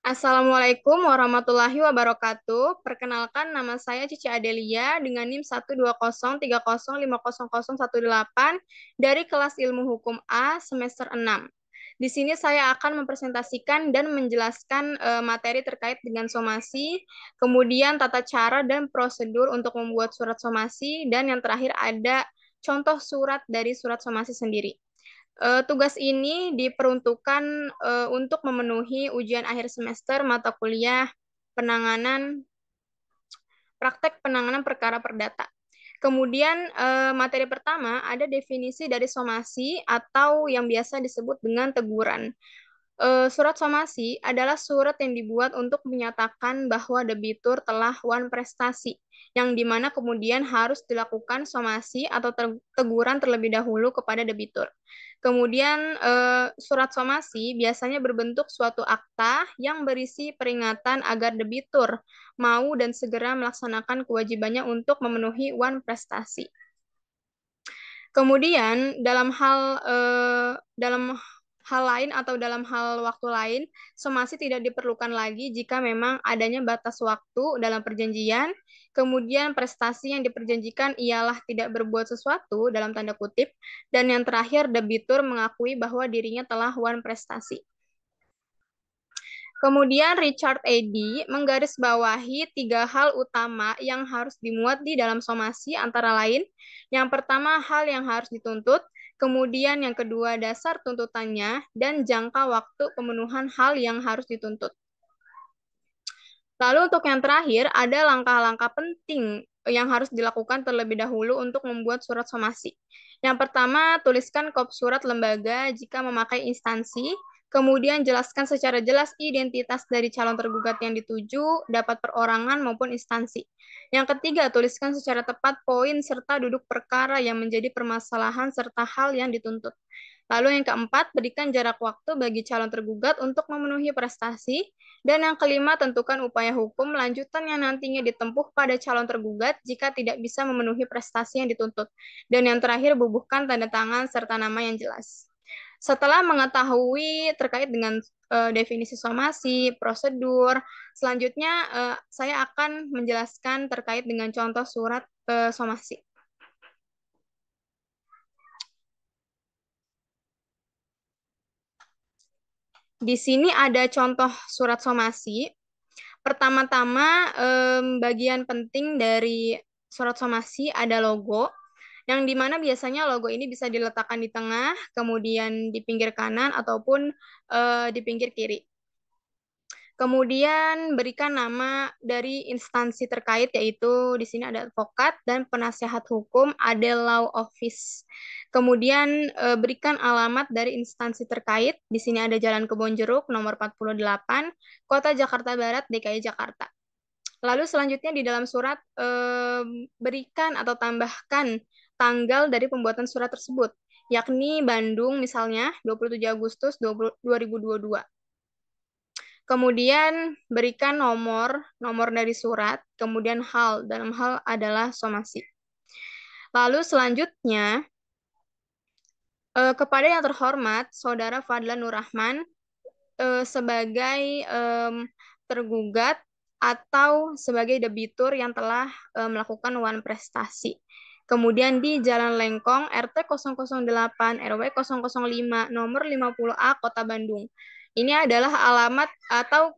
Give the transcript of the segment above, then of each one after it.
Assalamualaikum warahmatullahi wabarakatuh. Perkenalkan, nama saya Cici Adelia dengan NIM 12030505018 dari kelas Ilmu Hukum A semester 6. Di sini saya akan mempresentasikan dan menjelaskan materi terkait dengan somasi, kemudian tata cara dan prosedur untuk membuat surat somasi, dan yang terakhir ada contoh surat dari surat somasi sendiri. Tugas ini diperuntukkan untuk memenuhi ujian akhir semester mata kuliah penanganan praktek penanganan perkara perdata. Kemudian materi pertama ada definisi dari somasi atau yang biasa disebut dengan teguran. Surat somasi adalah surat yang dibuat untuk menyatakan bahwa debitur telah wan prestasi, yang dimana kemudian harus dilakukan somasi atau teguran terlebih dahulu kepada debitur. Kemudian surat somasi biasanya berbentuk suatu akta yang berisi peringatan agar debitur mau dan segera melaksanakan kewajibannya untuk memenuhi wan prestasi. Kemudian dalam hal lain atau dalam hal waktu lain, somasi tidak diperlukan lagi jika memang adanya batas waktu dalam perjanjian. Kemudian prestasi yang diperjanjikan ialah tidak berbuat sesuatu dalam tanda kutip, dan yang terakhir debitur mengakui bahwa dirinya telah wan prestasi. Kemudian Richard Eddy menggarisbawahi 3 hal utama yang harus dimuat di dalam somasi antara lain. Yang pertama, hal yang harus dituntut. Kemudian yang kedua, dasar tuntutannya. Dan jangka waktu pemenuhan hal yang harus dituntut. Lalu untuk yang terakhir, ada langkah-langkah penting yang harus dilakukan terlebih dahulu untuk membuat surat somasi. Yang pertama, tuliskan kop surat lembaga jika memakai instansi. Kemudian jelaskan secara jelas identitas dari calon tergugat yang dituju, dapat perorangan maupun instansi. Yang ketiga, tuliskan secara tepat poin serta duduk perkara yang menjadi permasalahan serta hal yang dituntut. Lalu yang keempat, berikan jarak waktu bagi calon tergugat untuk memenuhi prestasi. Dan yang kelima, tentukan upaya hukum lanjutan yang nantinya ditempuh pada calon tergugat jika tidak bisa memenuhi prestasi yang dituntut. Dan yang terakhir, bubuhkan tanda tangan serta nama yang jelas. Setelah mengetahui terkait dengan definisi somasi, prosedur, selanjutnya saya akan menjelaskan terkait dengan contoh surat somasi. Di sini ada contoh surat somasi. Pertama-tama, bagian penting dari surat somasi ada logo, yang dimana biasanya logo ini bisa diletakkan di tengah, kemudian di pinggir kanan, ataupun di pinggir kiri. Kemudian berikan nama dari instansi terkait, yaitu di sini ada advokat dan penasehat hukum, ada law office. Kemudian berikan alamat dari instansi terkait. Di sini ada Jalan Kebonjeruk nomor 48, Kota Jakarta Barat, DKI Jakarta. Lalu selanjutnya di dalam surat berikan atau tambahkan tanggal dari pembuatan surat tersebut, yakni Bandung misalnya 27 Agustus 2022. Kemudian berikan nomor dari surat, kemudian hal, dalam hal adalah somasi. Lalu selanjutnya, kepada yang terhormat, Saudara Fadlan Nur Rahman, sebagai tergugat atau sebagai debitur yang telah melakukan wan prestasi. Kemudian di Jalan Lengkong, RT 008, RW 005, nomor 50A, Kota Bandung. Ini adalah alamat atau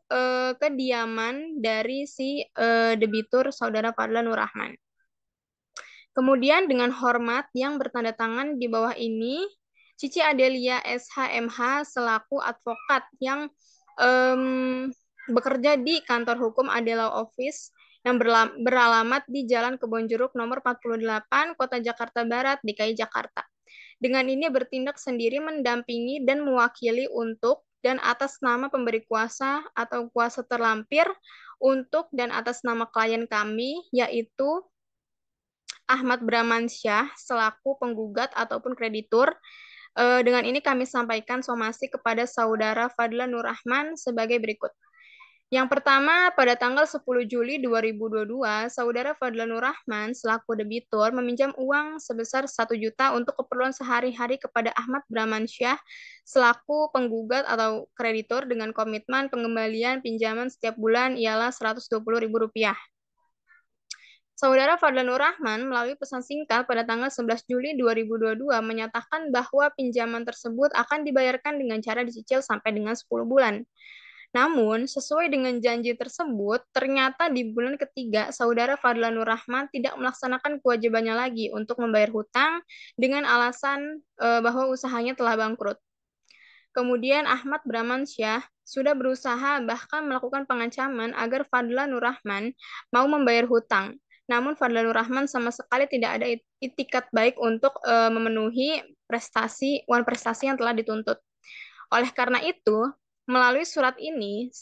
kediaman dari si debitur Saudara Fadlan Nur Rahman. Kemudian dengan hormat yang bertanda tangan di bawah ini, Cici Adelia SHMH selaku advokat yang bekerja di kantor hukum Adela Office yang beralamat di Jalan Kebonjeruk nomor 48, Kota Jakarta Barat, DKI Jakarta. Dengan ini bertindak sendiri mendampingi dan mewakili untuk dan atas nama pemberi kuasa atau kuasa terlampir untuk dan atas nama klien kami, yaitu Ahmad Bramansyah selaku penggugat ataupun kreditur. Dengan ini kami sampaikan somasi kepada Saudara Fadlan Nur Rahman sebagai berikut. Yang pertama, pada tanggal 10 Juli 2022, Saudara Fadlan Nur Rahman selaku debitur meminjam uang sebesar 1 juta untuk keperluan sehari-hari kepada Ahmad Bramansyah selaku penggugat atau kreditur dengan komitmen pengembalian pinjaman setiap bulan ialah Rp120.000. Saudara Fadlan Nur Rahman melalui pesan singkat pada tanggal 11 Juli 2022 menyatakan bahwa pinjaman tersebut akan dibayarkan dengan cara dicicil sampai dengan 10 bulan. Namun, sesuai dengan janji tersebut, ternyata di bulan ketiga, Saudara Fadlan Nur Rahman tidak melaksanakan kewajibannya lagi untuk membayar hutang dengan alasan bahwa usahanya telah bangkrut. Kemudian Ahmad Bramansyah sudah berusaha bahkan melakukan pengancaman agar Fadlan Nur Rahman mau membayar hutang. Namun Fadlan Nur Rahman sama sekali tidak ada itikat baik untuk memenuhi uang prestasi yang telah dituntut. Oleh karena itu, melalui surat ini,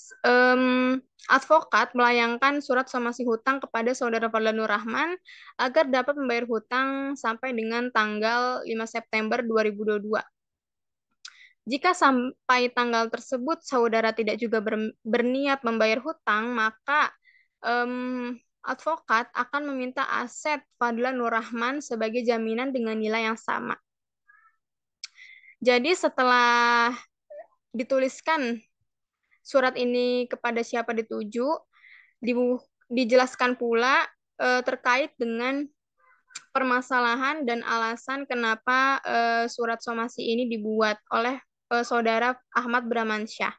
advokat melayangkan surat somasi hutang kepada Saudara Fadlan Nur Rahman agar dapat membayar hutang sampai dengan tanggal 5 September 2022. Jika sampai tanggal tersebut saudara tidak juga berniat membayar hutang, maka advokat akan meminta aset Fadlan Nur Rahman sebagai jaminan dengan nilai yang sama. Jadi setelah dituliskan surat ini kepada siapa dituju, dijelaskan pula terkait dengan permasalahan dan alasan kenapa surat somasi ini dibuat oleh Saudara Ahmad Bramansyah.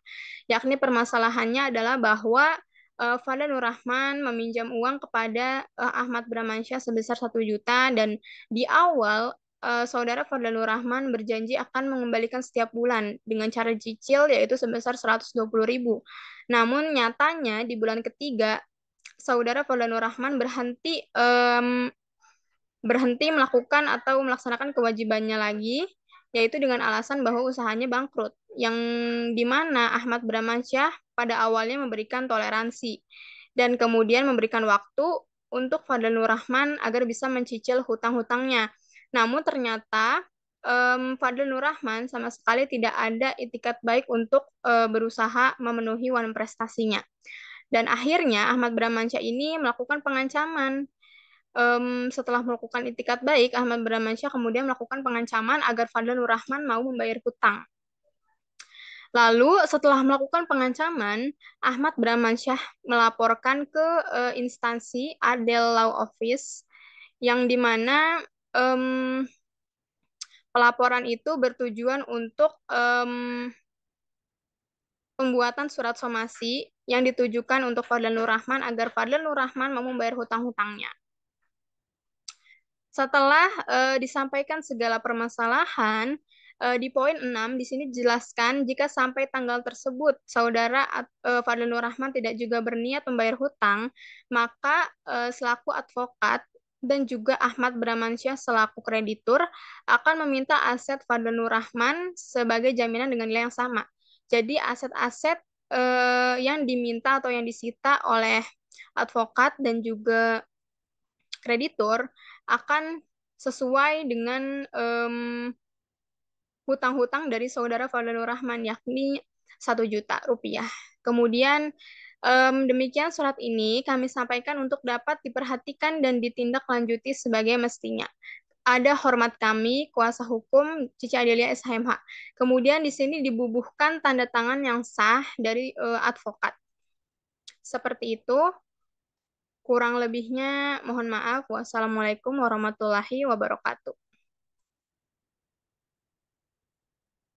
Yakni permasalahannya adalah bahwa Fadlan Nur Rahman meminjam uang kepada Ahmad Bramansyah sebesar 1 juta dan di awal Saudara Fadlan Nur Rahman berjanji akan mengembalikan setiap bulan dengan cara cicil yaitu sebesar 120.000. Namun nyatanya di bulan ketiga Saudara Fadlan Nur Rahman berhenti melakukan atau melaksanakan kewajibannya lagi, yaitu dengan alasan bahwa usahanya bangkrut, yang dimana Ahmad Bramansyah pada awalnya memberikan toleransi dan kemudian memberikan waktu untuk Fadlan Nur Rahman agar bisa mencicil hutang-hutangnya. Namun ternyata Fadlan Nur Rahman sama sekali tidak ada itikat baik untuk berusaha memenuhi wan prestasinya. Dan akhirnya Ahmad Bramansyah ini melakukan pengancaman. Setelah melakukan itikat baik, Ahmad Bramansyah kemudian melakukan pengancaman agar Fadlan Nur Rahman mau membayar hutang. Lalu setelah melakukan pengancaman, Ahmad Bramansyah melaporkan ke instansi Adel Law Office yang dimana pelaporan itu bertujuan untuk pembuatan surat somasi yang ditujukan untuk Fadlan Nur Rahman agar Fadlan Nur Rahman mau membayar hutang-hutangnya. Setelah disampaikan segala permasalahan, di poin 6 di sini dijelaskan jika sampai tanggal tersebut saudara Fadlan Nur Rahman tidak juga berniat membayar hutang, maka selaku advokat dan juga Ahmad Bramansyah selaku kreditur akan meminta aset Fadlan Nur Rahman sebagai jaminan dengan nilai yang sama. Jadi aset-aset yang diminta atau yang disita oleh advokat dan juga kreditur akan sesuai dengan hutang-hutang dari saudara Fadlan Nur Rahman, yakni 1 juta rupiah. Kemudian demikian surat ini kami sampaikan untuk dapat diperhatikan dan ditindaklanjuti sebagai mestinya. Ada hormat kami, kuasa hukum Cici Adelia SHMH. Kemudian di sini dibubuhkan tanda tangan yang sah dari advokat. Seperti itu. Kurang lebihnya mohon maaf. Wassalamualaikum warahmatullahi wabarakatuh.